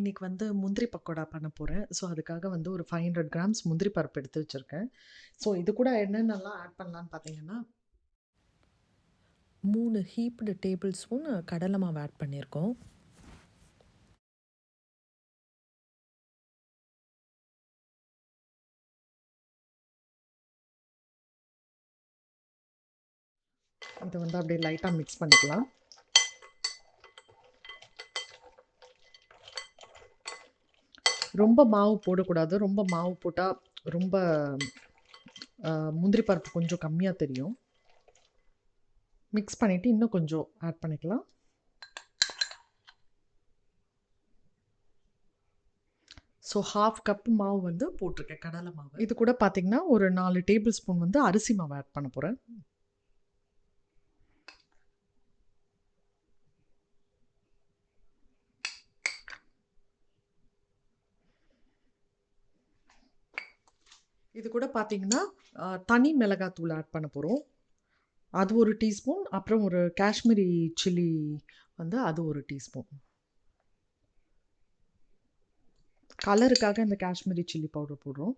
இன்னைக்கு வந்து முந்திரி பக்கோடா பண்ண போறேன். ஸோ, அதுக்காக வந்து ஒரு 500 கிராம்ஸ் முந்திரி பருப்பு எடுத்து வச்சிருக்கேன். ஸோ, இது கூட என்னென்னலாம் ஆட் பண்ணலான்னு பார்த்தீங்கன்னா, 3 ஹீப்டு டேபிள் ஸ்பூன் கடலை மாவு ஆட் பண்ணியிருக்கோம். இதை வந்து அப்படியே லைட்டாக மிக்ஸ் பண்ணிக்கலாம். ரொம்ப மாவு போடக்கூடாது. ரொம்ப மாவு போட்டால் ரொம்ப முந்திரி பருப்பு கொஞ்சம் கம்மியாக தெரியும். மிக்ஸ் பண்ணிவிட்டு இன்னும் கொஞ்சம் ஆட் பண்ணிக்கலாம். ஸோ 1/2 கப் மாவு வந்து போட்டிருக்கேன், கடலை மாவு. இது கூட பார்த்தீங்கன்னா ஒரு 4 டேபிள் ஸ்பூன் வந்து அரிசி மாவு ஆட் பண்ண போகிறேன். இது கூட பார்த்தீங்கன்னா தனி மிளகாத்தூள் ஆட் பண்ண போகிறோம். அது ஒரு டீஸ்பூன். அப்புறம் ஒரு காஷ்மீரி சில்லி வந்து அது ஒரு டீஸ்பூன். கலருக்காக இந்த காஷ்மீரி சில்லி பவுடர் போடுறோம்.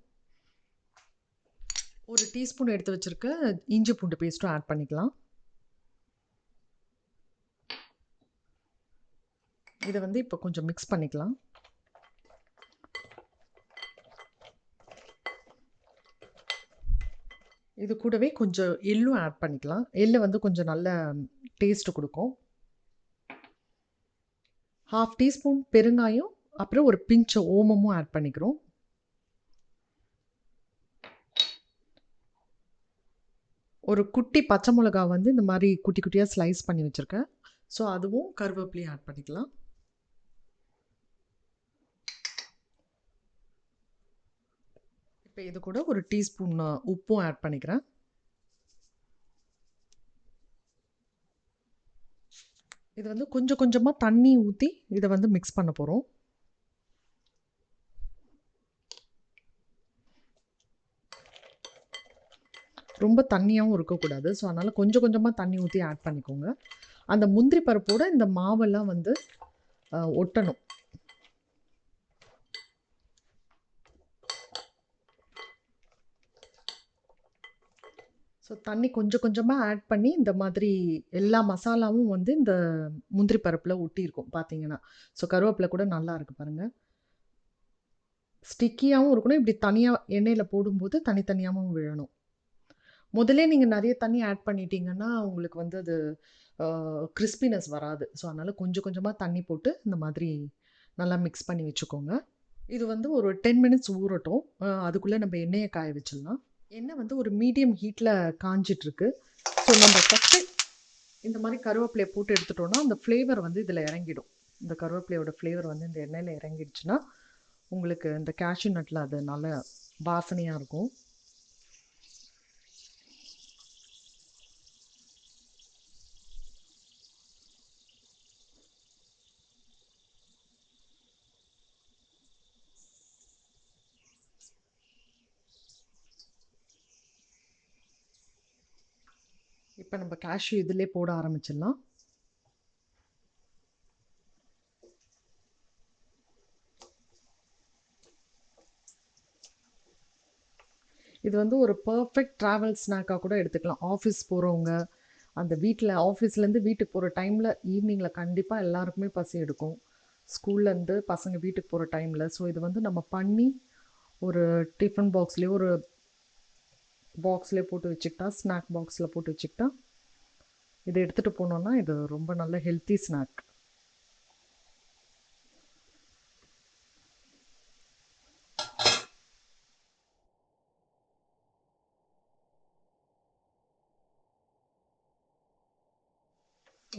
ஒரு டீஸ்பூன் எடுத்து வச்சுருக்க இஞ்சி பூண்டு பேஸ்ட்டும் ஆட் பண்ணிக்கலாம். இதை வந்து இப்போ கொஞ்சம் மிக்ஸ் பண்ணிக்கலாம். இது கூடவே கொஞ்சம் எள்ளும் ஆட் பண்ணிக்கலாம். எள்ளு வந்து கொஞ்சம் நல்ல டேஸ்ட்டு கொடுக்கும். 1/2 டீஸ்பூன் பெருங்காயம், அப்புறம் ஒரு பிஞ்ச் ஓமமும் ஆட் பண்ணிக்கிறோம். ஒரு குட்டி பச்சை மிளகா வந்து இந்த மாதிரி குட்டி குட்டியாக ஸ்லைஸ் பண்ணி வச்சுருக்கேன். ஸோ அதுவும் கருவேப்பிலையும் ஆட் பண்ணிக்கலாம். இப்போ இது கூட ஒரு டீஸ்பூன் உப்பும் ஆட் பண்ணிக்கிறேன். இது வந்து கொஞ்சம் கொஞ்சமாக தண்ணி ஊற்றி இதை வந்து மிக்ஸ் பண்ண போகிறோம். ரொம்ப தண்ணியாகவும் இருக்கக்கூடாது. ஸோ அதனால் கொஞ்சம் கொஞ்சமாக தண்ணி ஊற்றி ஆட் பண்ணிக்கோங்க. அந்த முந்திரி பருப்போட இந்த மாவெல்லாம் வந்து ஒட்டணும். ஸோ தண்ணி கொஞ்சம் கொஞ்சமாக ஆட் பண்ணி இந்த மாதிரி எல்லா மசாலாவும் வந்து இந்த முந்திரி பருப்பில் ஒட்டியிருக்கும் பார்த்தீங்கன்னா. ஸோ கருவேப்பிலை கூட நல்லா இருக்குது பாருங்கள். ஸ்டிக்கியாகவும் இருக்கணும். இப்படி தனியாக எண்ணெயில் போடும்போது தனித்தனியாகவும் விழணும். முதல்ல நீங்கள் நிறைய தண்ணி ஆட் பண்ணிட்டீங்கன்னா உங்களுக்கு வந்து அது கிறிஸ்பினஸ் வராது. ஸோ அதனால் கொஞ்சம் கொஞ்சமாக தண்ணி போட்டு இந்த மாதிரி நல்லா மிக்ஸ் பண்ணி வச்சுக்கோங்க. இது வந்து ஒரு 10 மினிட்ஸ் ஊறட்டும். அதுக்குள்ளே நம்ம எண்ணெயை காய வச்சிடலாம். எண்ணெய் வந்து ஒரு மீடியம் ஹீட்டில் காஞ்சிட்ருக்கு. ஸோ நம்ம ஃபஸ்ட்டு இந்த மாதிரி கருவேப்பிலையை போட்டு எடுத்துட்டோன்னா அந்த ஃப்ளேவர் வந்து இதில் இறங்கிடும். இந்த கருவேப்பிலையோட ஃப்ளேவர் வந்து இந்த எண்ணெயில் இறங்கிடுச்சுன்னா உங்களுக்கு இந்த கேஷ்யூ நட்டில் அது நல்ல வாசனையாக இருக்கும். இப்போ நம்ம கேஷ்யூ இதிலே போட ஆரம்பிச்சிடலாம். இது வந்து ஒரு பர்ஃபெக்ட் ட்ராவல் ஸ்நாக்காக கூட எடுத்துக்கலாம். ஆஃபீஸ் போகிறவங்க, அந்த வீட்டில் ஆஃபீஸ்லேருந்து வீட்டுக்கு போகிற டைமில் ஈவினிங்கில் கண்டிப்பாக எல்லாருக்குமே பசி எடுக்கும். ஸ்கூல்லேருந்து பசங்க வீட்டுக்கு போகிற டைமில். ஸோ இது வந்து நம்ம பண்ணி ஒரு டிஃபன் பாக்ஸ்லேயோ ஒரு பாக்ஸ்லேயே போட்டு வச்சுக்கிட்டா, ஸ்நாக் பாக்ஸில் போட்டு வச்சுக்கிட்டா, இதை எடுத்துகிட்டு போனோன்னா இது ரொம்ப நல்ல ஹெல்த்தி ஸ்நாக்.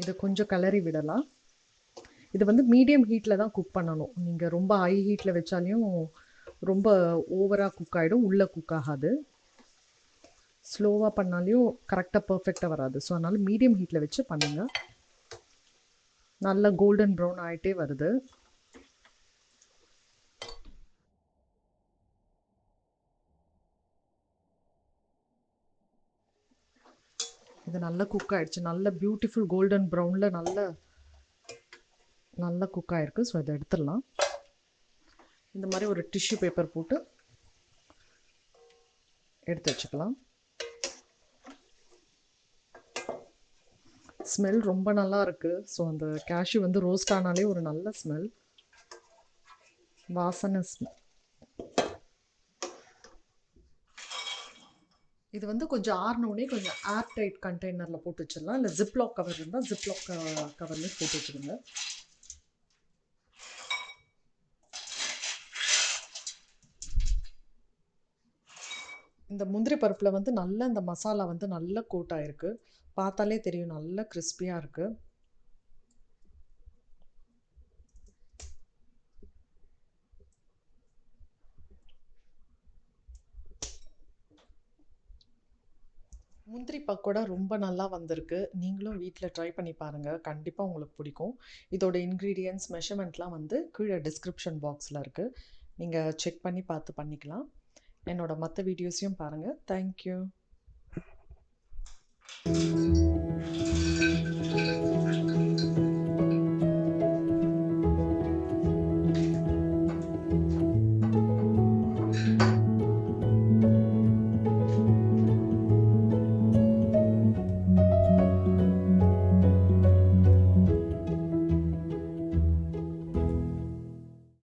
இதை கொஞ்சம் கிளறி விடலாம். இது வந்து மீடியம் ஹீட்டில் தான் குக் பண்ணணும். நீங்கள் ரொம்ப ஹை ஹீட்டில் வச்சாலையும் ரொம்ப ஓவராக குக் ஆகிடும், உள்ளே குக் ஆகாது. ஸ்லோவாக பண்ணாலையும் கரெக்டாக பர்ஃபெக்டாக வராது. ஸோ அதனால் மீடியம் ஹீட்டில் வச்சு பண்ணுங்கள். நல்லா கோல்டன் ப்ரௌன் ஆகிட்டே வருது. இது நல்லா குக் ஆகிடுச்சு. நல்ல பியூட்டிஃபுல் கோல்டன் ப்ரௌனில் நல்ல குக் ஆகிருக்கு. ஸோ இதை எடுத்துடலாம். இந்த மாதிரி ஒரு டிஷ்யூ பேப்பர் போட்டு எடுத்து வச்சுக்கலாம். ஸ்மெல் ரொம்ப நல்லா இருக்குது. ஸோ அந்த கேஷ்யூ வந்து ரோஸ்ட் ஆனாலே ஒரு நல்ல ஸ்மெல், வாசனை ஸ்மெல். இது வந்து கொஞ்சம் ஆறினோடனே கொஞ்சம் ஏர் டைட் கண்டெய்னரில் போட்டு வச்சிடலாம். இல்லை ஜிப்லாக் கவர் இருந்தால் ஜிப்லாக் கவர்லேயே போட்டு வச்சுருங்க. இந்த முந்திரி பருப்பில் வந்து நல்ல இந்த மசாலா வந்து நல்ல கோட் ஆகிருக்கு. பார்த்தாலே தெரியும் நல்ல கிறிஸ்பியாக இருக்குது. முந்திரி பக்கோடா ரொம்ப நல்லா வந்திருக்கு. நீங்களும் வீட்டில் ட்ரை பண்ணி பாருங்கள், கண்டிப்பாக உங்களுக்கு பிடிக்கும். இதோட இன்க்ரீடியன்ட்ஸ் மெஷர்மெண்ட்லாம் வந்து கீழே டிஸ்கிரிப்ஷன் பாக்ஸில் இருக்குது, நீங்கள் செக் பண்ணி பார்த்து பண்ணிக்கலாம். என்னோட மற்ற வீடியோஸையும் பாருங்கள். தேங்க்யூ.